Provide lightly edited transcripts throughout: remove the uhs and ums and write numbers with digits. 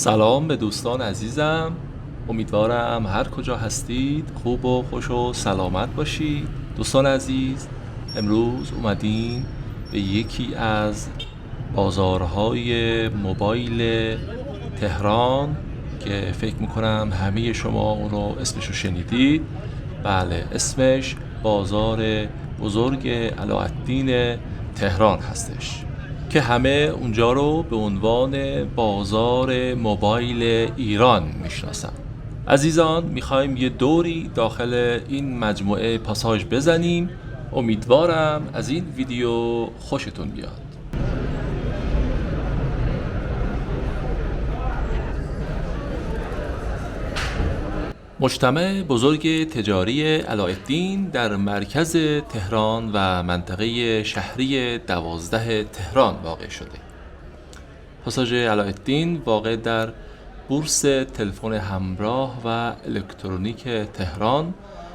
سلام به دوستان عزیزم. امیدوارم هر کجا هستید خوب و خوش و سلامت باشید. دوستان عزیز، امروز اومدیم به یکی از بازارهای موبایل تهران که فکر میکنم همه شما اون رو اسمشو شنیدید. بله، اسمش بازار بزرگ علاءالدین تهران هستش که همه اونجا رو به عنوان بازار موبایل ایران میشناسن. عزیزان، میخوایم یه دوری داخل این مجموعه پاساژ بزنیم. امیدوارم از این ویدیو خوشتون بیاد. مجتمع بزرگ تجاری علاءالدین در مرکز تهران و منطقه شهری 12 تهران واقع شده. پاساژ علاءالدین واقع در بورس تلفن همراه و الکترونیک تهران،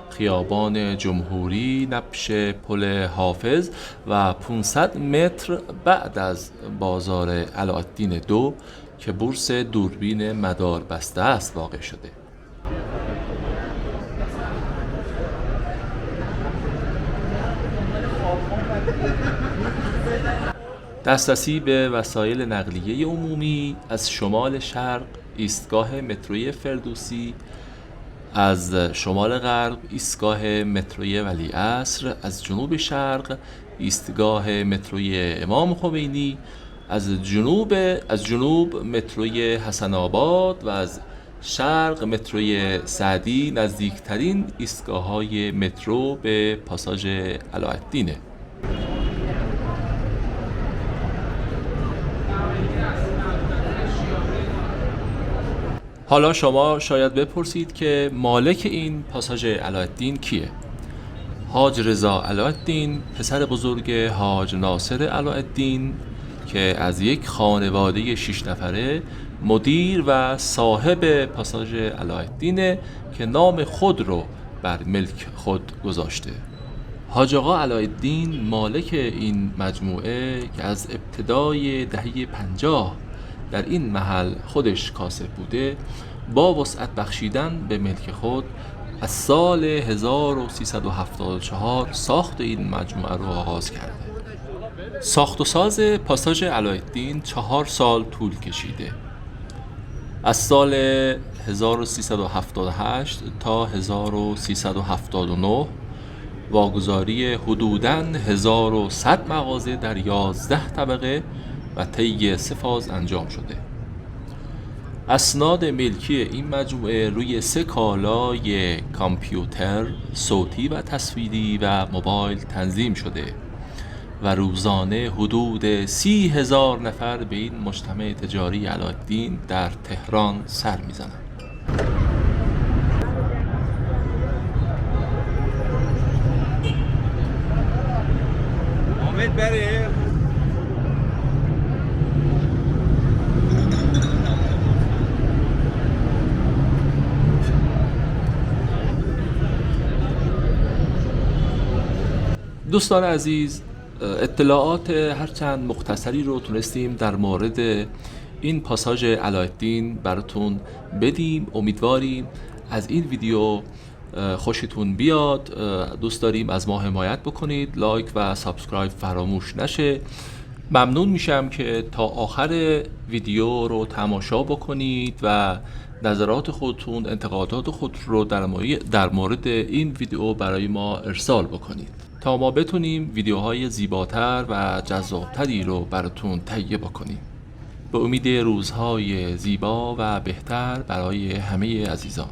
خیابان جمهوری، نبش پل حافظ و 500 متر بعد از بازار علاءالدین 2 که بورس دوربین مدار بسته است واقع شده. دسترسی به وسایل نقلیه عمومی از شمال شرق ایستگاه متروی فردوسی، از شمال غرب ایستگاه متروی ولیعصر، از جنوب شرق ایستگاه متروی امام خمینی، از جنوب متروی حسن آباد و از شرق متروی سعدی نزدیکترین ایستگاه‌های مترو به پاساژ علاءالدینه. حالا شما شاید بپرسید که مالک این پاساژ علاءالدین کیه؟ حاج رضا علاءالدین، پسر بزرگ حاج ناصر علاءالدین که از یک خانواده 6 نفره مدیر و صاحب پاساژ علاءالدینه که نام خود رو بر ملک خود گذاشته. حاج آقا علاءالدین مالک این مجموعه که از ابتدای دهه 50 در این محل خودش کاسب بوده، با وسعت بخشیدن به ملک خود از سال 1374 ساخت این مجموعه رو آغاز کرده. ساخت و ساز پاساژ علاءالدین 4 سال طول کشیده. از سال 1378 تا 1379 واگذاری حدوداً 1100 مغازه در 11 طبقه و طی 3 فاز انجام شده. اسناد ملکی این مجموعه روی 3 کالای کامپیوتر، صوتی و تصویری و موبایل تنظیم شده و روزانه حدود 30,000 نفر به این مجتمع تجاری علاءالدین در تهران سر میزنند. امید بره. دوستان عزیز، اطلاعات هرچند مختصری رو تونستیم در مورد این پاساژ علاءالدین براتون بدیم. امیدواریم از این ویدیو خوشتون بیاد. دوست داریم از ما حمایت بکنید، لایک و سابسکرایب فراموش نشه. ممنون میشم که تا آخر ویدیو رو تماشا بکنید و نظرات خودتون، انتقادات خود رو در مورد این ویدیو برای ما ارسال بکنید تا ما بتونیم ویدیوهای زیباتر و جذابتری رو براتون تهیه بکنیم. به امید روزهای زیبا و بهتر برای همه عزیزان.